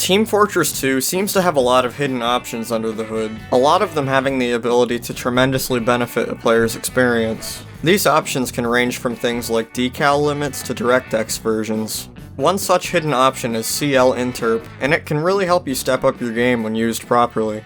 Team Fortress 2 seems to have a lot of hidden options under the hood, a lot of them having the ability to tremendously benefit a player's experience. These options can range from things like decal limits to DirectX versions. One such hidden option is CL Interp, and it can really help you step up your game when used properly.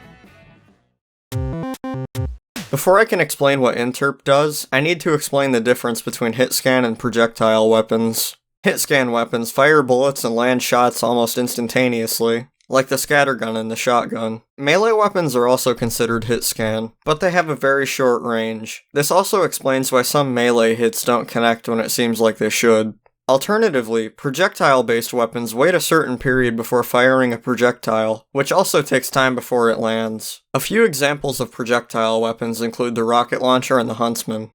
Before I can explain what Interp does, I need to explain the difference between hitscan and projectile weapons. Hitscan weapons fire bullets and land shots almost instantaneously, like the scattergun and the shotgun. Melee weapons are also considered hitscan, but they have a very short range. This also explains why some melee hits don't connect when it seems like they should. Alternatively, projectile-based weapons wait a certain period before firing a projectile, which also takes time before it lands. A few examples of projectile weapons include the rocket launcher and the huntsman.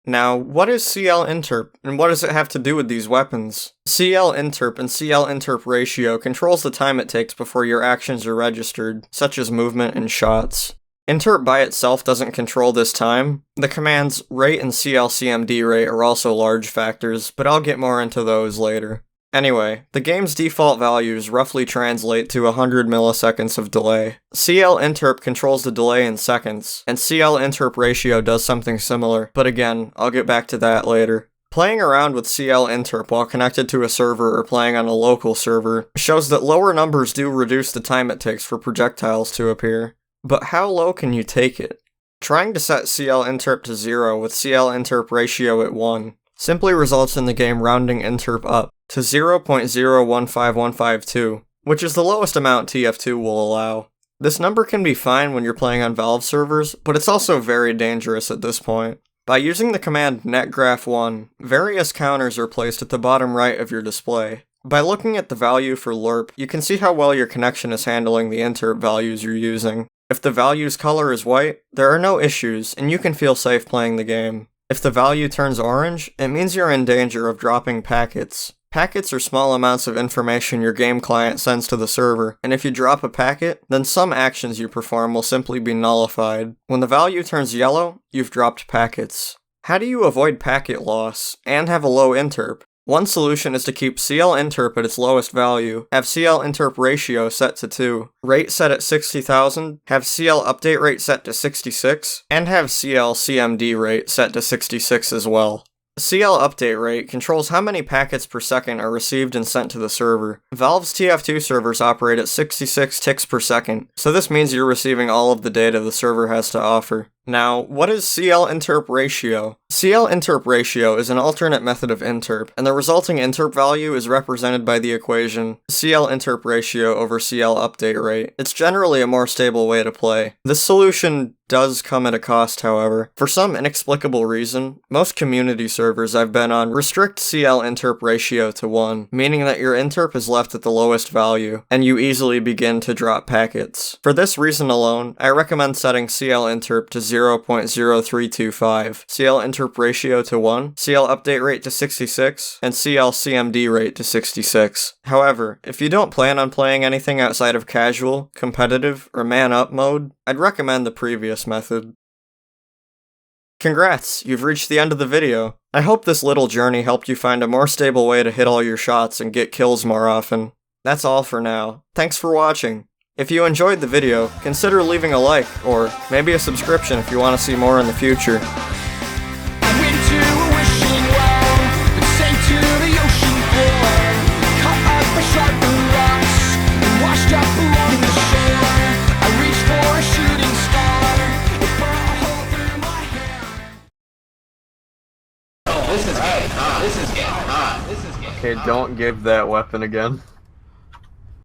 Now, what is CL Interp, and what does it have to do with these weapons? CL Interp and CL Interp ratio controls the time it takes before your actions are registered, such as movement and shots. Interp by itself doesn't control this time. The commands rate and CL/CMD rate are also large factors, but I'll get more into those later. Anyway, the game's default values roughly translate to 100 milliseconds of delay. CL Interp controls the delay in seconds, and CL Interp ratio does something similar, but again, I'll get back to that later. Playing around with CL Interp while connected to a server or playing on a local server shows that lower numbers do reduce the time it takes for projectiles to appear. But how low can you take it? Trying to set CL Interp to 0 with CL Interp ratio at 1 simply results in the game rounding Interp up to 0.015152, which is the lowest amount TF2 will allow. This number can be fine when you're playing on Valve servers, but it's also very dangerous at this point. By using the command netgraph1, various counters are placed at the bottom right of your display. By looking at the value for lerp, you can see how well your connection is handling the interp values you're using. If the value's color is white, there are no issues, and you can feel safe playing the game. If the value turns orange, it means you're in danger of dropping packets. Packets are small amounts of information your game client sends to the server, and if you drop a packet, then some actions you perform will simply be nullified. When the value turns yellow, you've dropped packets. How do you avoid packet loss, and have a low interp? One solution is to keep CL Interp at its lowest value, have CL Interp ratio set to 2, rate set at 60,000, have CL update rate set to 66, and have CL CMD rate set to 66 as well. CL update rate controls how many packets per second are received and sent to the server. Valve's TF2 servers operate at 66 ticks per second, so this means you're receiving all of the data the server has to offer. Now, what is CL Interp ratio? CL Interp ratio is an alternate method of interp, and the resulting interp value is represented by the equation CL Interp ratio over CL update rate. It's generally a more stable way to play. This solution does come at a cost, however. For some inexplicable reason, most community servers I've been on restrict CL Interp ratio to 1, meaning that your interp is left at the lowest value, and you easily begin to drop packets. For this reason alone, I recommend setting CL Interp to 0.0325, CL Interp ratio to 1, CL update rate to 66, and CL CMD rate to 66. However, if you don't plan on playing anything outside of casual, competitive, or man-up mode, I'd recommend the previous method. Congrats, you've reached the end of the video. I hope this little journey helped you find a more stable way to hit all your shots and get kills more often. That's all for now. Thanks for watching. If you enjoyed the video, consider leaving a like, or maybe a subscription if you want to see more in the future. This is getting hot. Okay, don't give that weapon again.